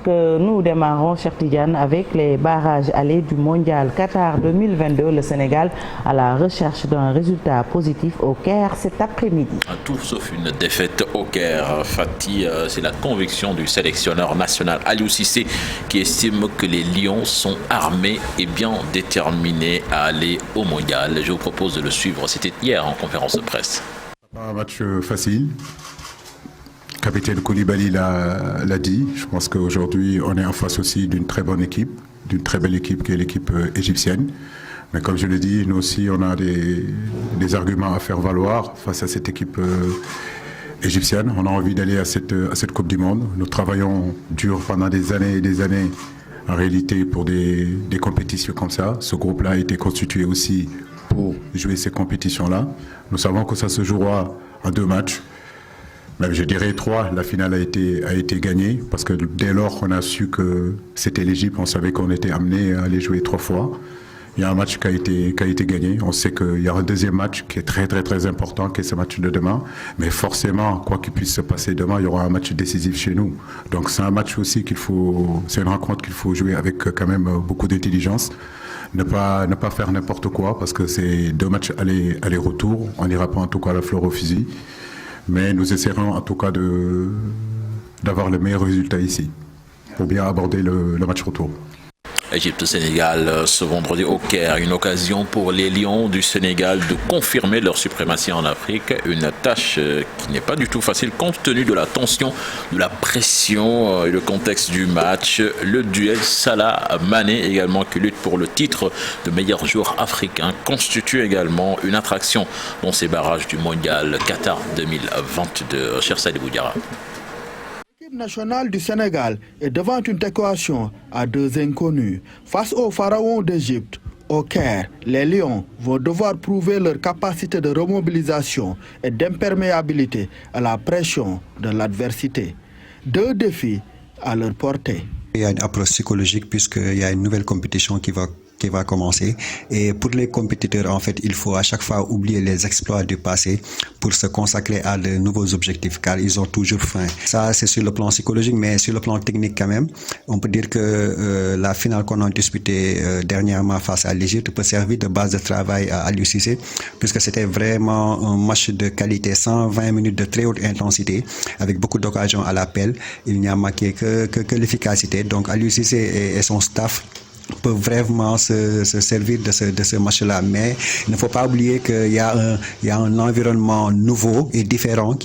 nous démarrons, cher Tidiane, avec les barrages allés du Mondial Qatar 2022. Le Sénégal à la recherche d'un résultat positif au Caire cet après-midi. Tout sauf une défaite au Caire. Fatih, c'est la conviction du sélectionneur national Aliou Cissé qui estime que les Lions sont armés et bien déterminés à aller au Mondial. Je vous propose de le suivre. C'était hier en conférence de presse. Un match facile. Capitaine Koulibaly l'a dit. Je pense qu'aujourd'hui, on est en face aussi d'une très bonne équipe, d'une très belle équipe qui est l'équipe égyptienne. Mais comme je l'ai dit, nous aussi, on a des arguments à faire valoir face à cette équipe égyptienne. On a envie d'aller à cette Coupe du Monde. Nous travaillons dur pendant des années et des années, en réalité, pour des compétitions comme ça. Ce groupe-là a été constitué aussi pour jouer ces compétitions-là. Nous savons que ça se jouera en 2 matchs. Même je dirais 3, la finale a été gagnée parce que dès lors qu'on a su que c'était l'Égypte, on savait qu'on était amené à aller jouer 3 fois. Il y a un match qui a été gagné. On sait qu'il y a un deuxième match qui est très très très important, qui est ce match de demain. Mais forcément, quoi qu'il puisse se passer demain, il y aura un match décisif chez nous. Donc c'est un match aussi c'est une rencontre qu'il faut jouer avec quand même beaucoup d'intelligence. Ne pas faire n'importe quoi parce que c'est 2 matchs aller-retour. On n'ira pas en tout cas à la fleur au fusil. Mais nous essaierons en tout cas d'avoir le meilleur résultat ici pour bien aborder le match retour. Égypte-Sénégal ce vendredi au Caire, une occasion pour les Lions du Sénégal de confirmer leur suprématie en Afrique, une tâche qui n'est pas du tout facile compte tenu de la tension, de la pression et le contexte du match. Le duel Salah-Mané également qui lutte pour le titre de meilleur joueur africain constitue également une attraction dans ces barrages du Mondial Qatar 2022. Cher Saïd Boudiara. L'équipe nationale du Sénégal est devant une équation à 2 inconnus. Face au pharaon d'Égypte, au Caire, les Lions vont devoir prouver leur capacité de remobilisation et d'imperméabilité à la pression de l'adversité. 2 défis à leur portée. Il y a une approche psychologique puisqu'il y a une nouvelle compétition qui va commencer. Et pour les compétiteurs, en fait, il faut à chaque fois oublier les exploits du passé pour se consacrer à de nouveaux objectifs, car ils ont toujours faim. Ça, c'est sur le plan psychologique, mais sur le plan technique quand même, on peut dire que la finale qu'on a disputée dernièrement face à l'Égypte peut servir de base de travail à Aliou Cissé, puisque c'était vraiment un match de qualité, 120 minutes de très haute intensité, avec beaucoup d'occasions à l'appel. Il n'y a manqué que l'efficacité. Donc Aliou Cissé et son staff peuvent vraiment se servir de ce match-là. Mais il ne faut pas oublier qu'il y a un environnement nouveau et différent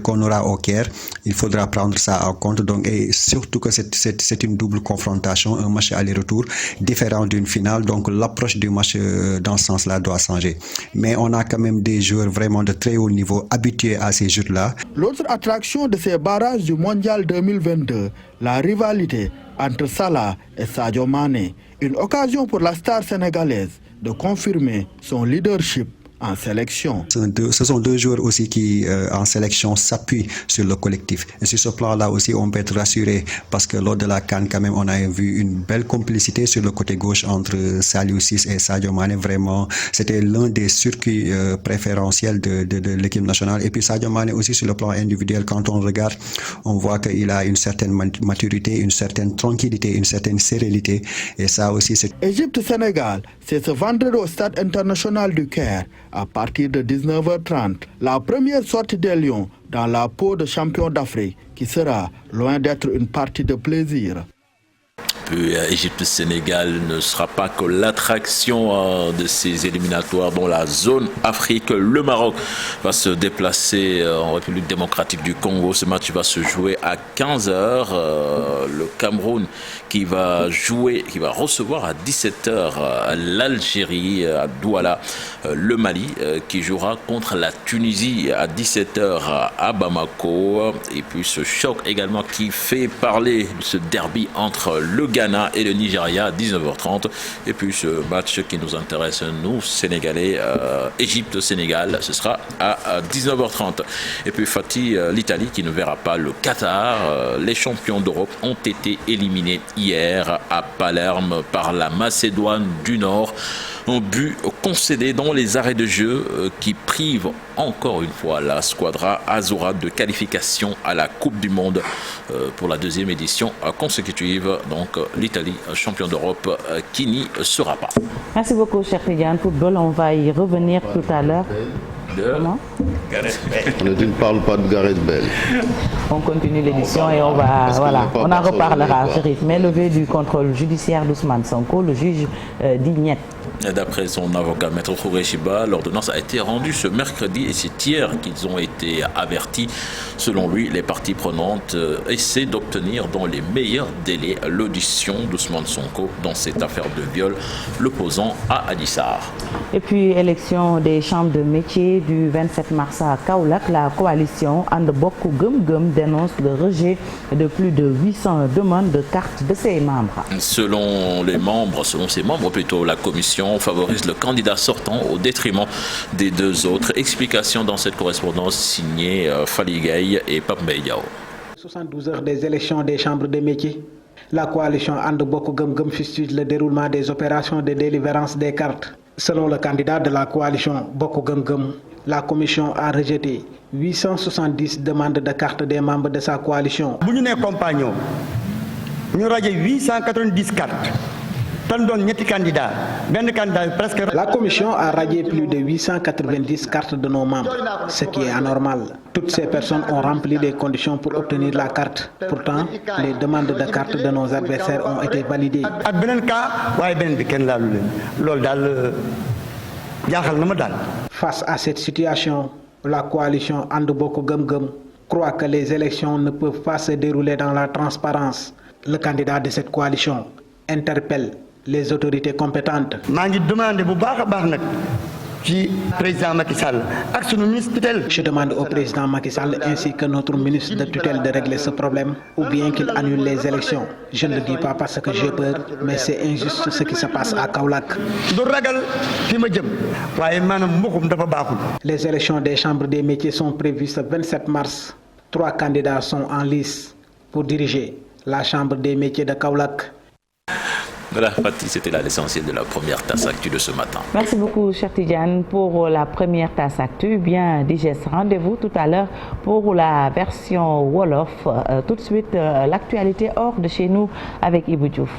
qu'on aura au Caire. Il faudra prendre ça en compte. Donc, et surtout que c'est une double confrontation, un match aller-retour différent d'une finale. Donc l'approche du match dans ce sens-là doit changer. Mais on a quand même des joueurs vraiment de très haut niveau habitués à ces jeux-là. L'autre attraction de ces barrages du Mondial 2022, la rivalité entre Salah et Sadio Mané, une occasion pour la star sénégalaise de confirmer son leadership en sélection. Ce sont 2 joueurs aussi qui, en sélection, s'appuient sur le collectif. Et sur ce plan-là aussi, on peut être rassuré parce que lors de la CAN, quand même, on a vu une belle complicité sur le côté gauche entre Saliou Ciss et Sadio Mané. Vraiment, c'était l'un des circuits préférentiels de l'équipe nationale. Et puis Sadio Mané aussi sur le plan individuel, quand on regarde, on voit qu'il a une certaine maturité, une certaine tranquillité, une certaine sérénité. Et ça aussi, c'est... Égypte-Sénégal, c'est ce vendredi au Stade international du Caire, à partir de 19h30, la première sortie des Lions dans la peau de champion d'Afrique qui sera loin d'être une partie de plaisir. Égypte-Sénégal ne sera pas que l'attraction de ces éliminatoires dans la zone Afrique. Le Maroc va se déplacer en République démocratique du Congo. Ce match va se jouer à 15h. Le Cameroun qui va recevoir à 17h l'Algérie à Douala. Le Mali qui jouera contre la Tunisie à 17h à Bamako. Et puis ce choc également qui fait parler, ce derby entre le Ghana et le Nigeria à 19h30. Et puis ce match qui nous intéresse, nous, Sénégalais, Égypte-Sénégal, ce sera à 19h30. Et puis Fatih, l'Italie qui ne verra pas le Qatar. Les champions d'Europe ont été éliminés hier à Palerme par la Macédoine du Nord. Un but concédé dans les arrêts de jeu qui prive encore une fois la Squadra Azzurra de qualification à la Coupe du Monde pour la deuxième édition consécutive. Donc l'Italie, champion d'Europe, qui n'y sera pas. Merci beaucoup, cher Tidiane. Football, on va y revenir tout à l'heure. Comment? Tu ne parles pas de Gareth Bale. On continue l'édition et on va, voilà, on en reparlera, Chérif. Mais levé du contrôle judiciaire d'Ousmane Sonko, le juge dit niet. D'après son avocat, Maître Khoureyshiba, l'ordonnance a été rendue ce mercredi et c'est hier qu'ils ont été avertis. Selon lui, les parties prenantes essaient d'obtenir dans les meilleurs délais l'audition d'Ousmane Sonko dans cette affaire de viol, l'opposant à Adji Sarr. Et puis, élection des chambres de métier du 27 mars à Kaolack, la coalition And Bokk Gëm Gëm dénonce le rejet de plus de 800 demandes de cartes de ses membres. Selon ses membres plutôt, la commission favorise le candidat sortant au détriment des deux autres. Explication dans cette correspondance signée Fally Gueye et Pape Mbaye Diao. 72 heures des élections des chambres de métiers. La coalition And Bokk Gëm Gëm fustige le déroulement des opérations de délivrance des cartes. Selon le candidat de la coalition Bokk Gëm Gëm, la commission a rejeté 870 demandes de cartes des membres de sa coalition. Nous sommes compagnons. Nous avons 890 cartes. La commission a radié plus de 890 cartes de nos membres, ce qui est anormal. Toutes ces personnes ont rempli les conditions pour obtenir la carte. Pourtant, les demandes de cartes de nos adversaires ont été validées. Face à cette situation, la coalition And Bokk Gëm Gëm croit que les élections ne peuvent pas se dérouler dans la transparence. Le candidat de cette coalition interpelle les autorités compétentes. Je demande au président Macky Sall ainsi que notre ministre de tutelle de régler ce problème ou bien qu'il annule les élections. Je ne le dis pas parce que j'ai peur, mais c'est injuste ce qui se passe à Kaolack. Les élections des chambres des métiers sont prévues ce 27 mars. 3 candidats sont en lice pour diriger la chambre des métiers de Kaolack. Voilà, Fatih, c'était là l'essentiel de la première tasse actu de ce matin. Merci beaucoup, cher Tidiane, pour la première tasse actu. Bien digeste. Rendez-vous tout à l'heure pour la version Wolof. Tout de suite, l'actualité hors de chez nous avec Ibou Diouf.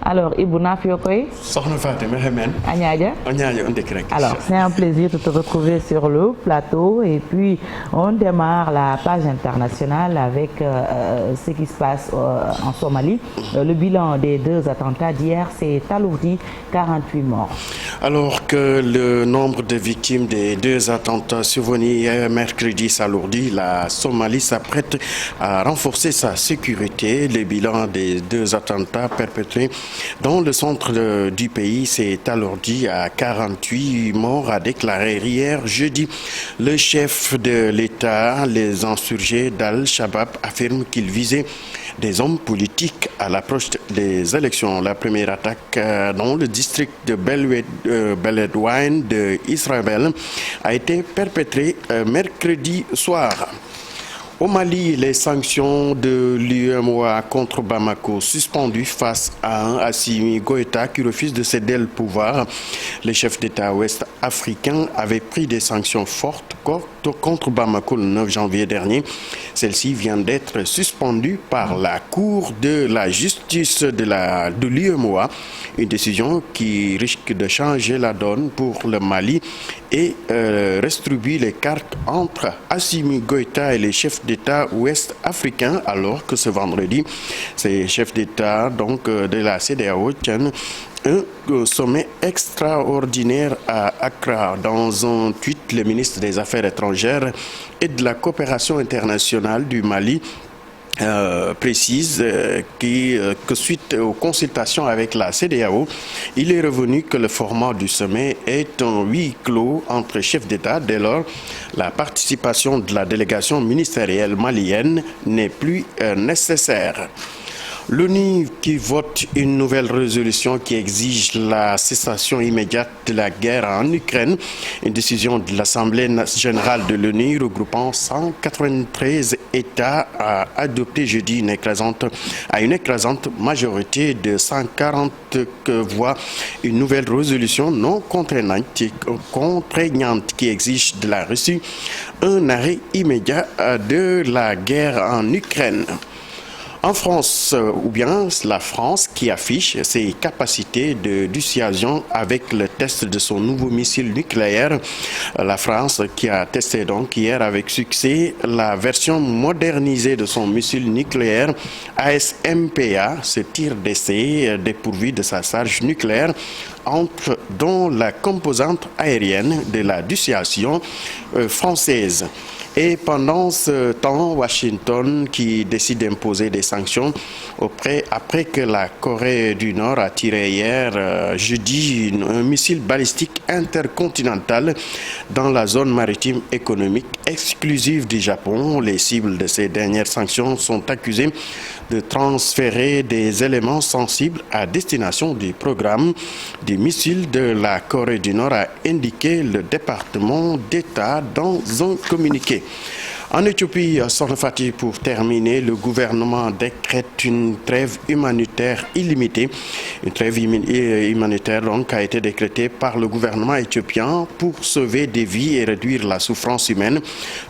Alors, Ibou Nafiokoy. Alors, c'est un plaisir de te retrouver sur le plateau. Et puis, on démarre la page internationale avec ce qui se passe en Somalie. Le bilan des 2 attentats d'hier s'est alourdi, 48 morts. Alors que le nombre de victimes des 2 attentats survenus hier mercredi s'alourdit, la Somalie s'apprête à renforcer sa sécurité. Le bilan des 2 attentats perpétrés dans le centre du pays s'est alourdi à 48 morts, a déclaré hier jeudi le chef de l'État. Les insurgés d'Al-Shabaab affirment qu'ils visaient des hommes politiques à l'approche des élections. La première attaque dans le district de Beledweyne d'Israël a été perpétrée mercredi soir. Au Mali, les sanctions de l'UEMOA contre Bamako suspendues face à Assimi Goïta qui refuse de céder le pouvoir. Les chefs d'État ouest-africains avaient pris des sanctions fortes contre Bamako le 9 janvier dernier. Celle-ci vient d'être suspendue par la Cour de la justice de l'UEMOA, une décision qui risque de changer la donne pour le Mali et redistribuer les cartes entre Assimi Goïta et les chefs d'État ouest-africains, alors que ce vendredi, ces chefs d'État de la CEDEAO tiennent un sommet extraordinaire à Accra. Dans un tweet, le ministre des Affaires étrangères et de la coopération internationale du Mali précise que suite aux consultations avec la CEDEAO, il est revenu que le format du sommet est un huis clos entre chefs d'État. Dès lors, la participation de la délégation ministérielle malienne n'est plus nécessaire. L'ONU qui vote une nouvelle résolution qui exige la cessation immédiate de la guerre en Ukraine. Une décision de l'Assemblée générale de l'ONU regroupant 193 États a adopté jeudi une écrasante majorité de 140 voix une nouvelle résolution non contraignante qui exige de la Russie un arrêt immédiat de la guerre en Ukraine. En France, ou bien la France qui affiche ses capacités de dissuasion avec le test de son nouveau missile nucléaire. La France qui a testé donc hier avec succès la version modernisée de son missile nucléaire ASMPA, ce tir d'essai dépourvu de sa charge nucléaire entre dans la composante aérienne de la dissuasion française. Et pendant ce temps, Washington qui décide d'imposer des sanctions après que la Corée du Nord a tiré hier jeudi un missile balistique intercontinental dans la zone maritime économique exclusive du Japon. Les cibles de ces dernières sanctions sont accusées de transférer des éléments sensibles à destination du programme des missiles de la Corée du Nord, a indiqué le département d'État dans un communiqué. En Éthiopie, Sornofati, pour terminer, le gouvernement décrète une trêve humanitaire illimitée. Une trêve humanitaire donc a été décrétée par le gouvernement éthiopien pour sauver des vies et réduire la souffrance humaine.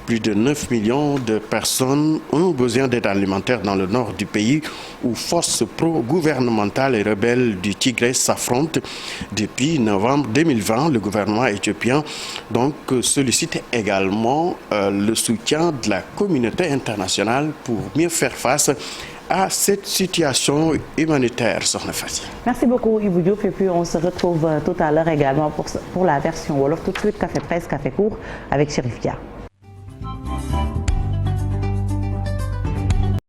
Plus de 9 millions de personnes ont besoin d'aide alimentaire dans le nord du pays où forces pro-gouvernementales et rebelles du Tigré s'affrontent depuis novembre 2020. Le gouvernement éthiopien donc sollicite également le soutien de la communauté internationale pour mieux faire face à cette situation humanitaire. Merci beaucoup Ibou Diop, et puis on se retrouve tout à l'heure également pour la version Wolof. Tout de suite, Café Presse, Café Court avec Chérif Dia.